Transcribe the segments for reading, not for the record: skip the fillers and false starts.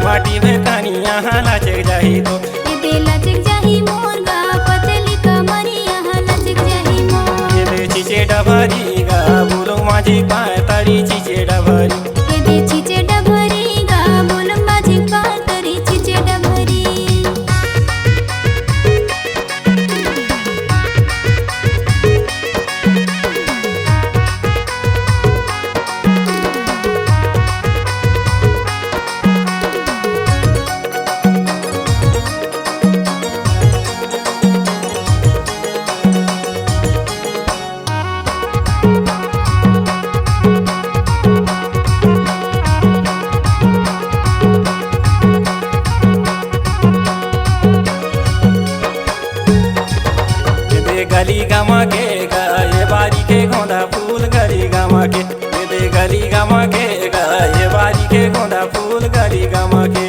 माटी में कनिया लचक जाही तो दे लचक जाही मोर गा पतली कमरिया लचक जाही मोर दे चीचे डभरी गा बुलुंग माझी पातरी चीचे डभरी दे चीचे डभरी गा बुलुंग माझी पातरी चीचे डभरी गली गमा के गा ये बारी के गोंदा फूल गली गमा के दे गली गमा के गा ये बारी के गोंदा फूल गली गमा के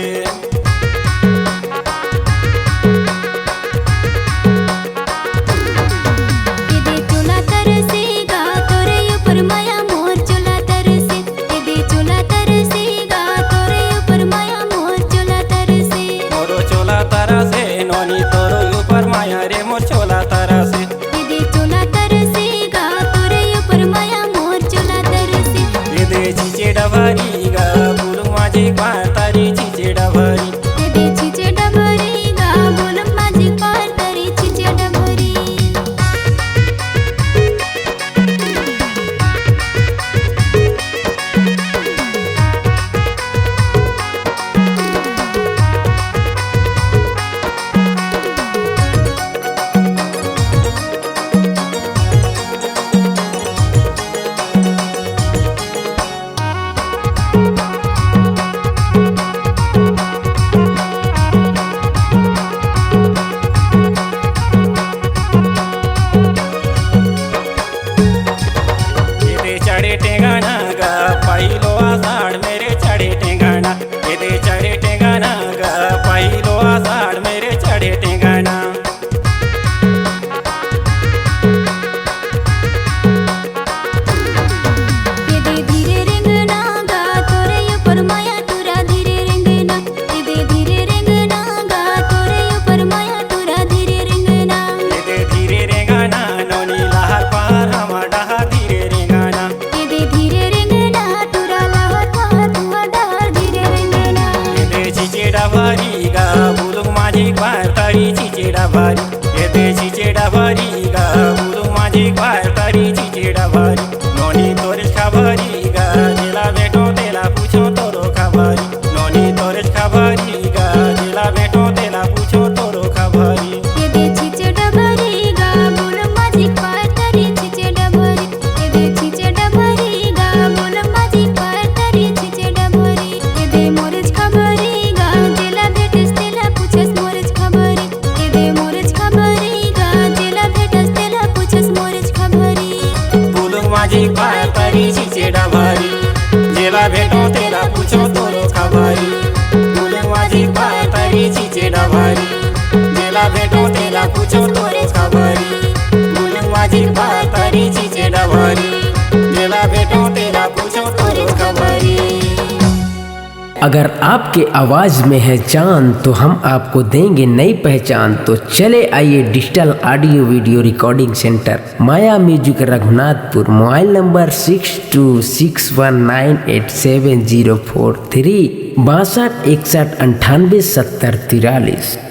दे चोला तरसे गा तोरे ऊपर माया मोर चोला तरसे दे चोला तरसे गा तोरे ऊपर माया मोर चोला तरसे मोरो चोला तरसे नोनी तोरो ऊपर माया रे मोर चोला तरसे चीचे डभरी गा बुलुंग माझी पातरी चीचे डभरी दे चीचे डभरी गा बुलुंग माझी पातरी चीचे डभरी चढ़े टेंगाना गा पाइलो आषाढ़ मेरे चढ़े टेंगाना दे चढ़े टेंगाना गा पाइलो आषाढ़ मेरे चढ़े टेंगाना दे धीरे रेंगना गा तोरे ऊपर माया तुरा धीरे रेंगना दे धीरे रेंगना गा तोरे ऊपर माया तुरा धीरे रेंगना दे धीरे रेंगाना नोनी लहर पार हम डहा धीरे रेंगाना दे धीरे रेंगना तुरा लहर पार हम डहा धीरे रेंगना दे चीचे डभरी गा बुलुंग माझी पातरी चीचे डभरी दे चीचे डभरी गा बुलुंग माझी पातरी चीचे डभरी नोनी तोरे खबरी गा जिला बेटो तेला पूछो तोरो खबरी नोनी तोरे खबरी गा जिला बेटो तेला पूछो तोरो खबरी दे चीचे डभरी गा बुलुंग माझी पातरी चीचे डभरी दे चीचे डभरी गा बुलुंग माझी पातरी चीचे डभरी दे मोरच खबरी गा जिला भेटस तेला पूछस मोरच खबरी दे मोरच खबरी गा जिला भेटस तेला पूछस मोरच खबरी बुलुंग माझी पातरी चीचे डभरी जिला भेटो तेला पूछो तोरो खबरी बुलुंग माझी पातरी चीचे डभरी जिला भेटो तेला पूछो तोरो खबरी बुलुंग माझी पातरी चीचे डभरी जिला भेटो तेला पूछो तोरो खबरी। अगर आपके आवाज़ में है जान तो हम आपको देंगे नई पहचान। तो चले आइए digital audio video recording centre Maya music Raghunathpur. Mobile number 6261987043 62 61 98 70 43।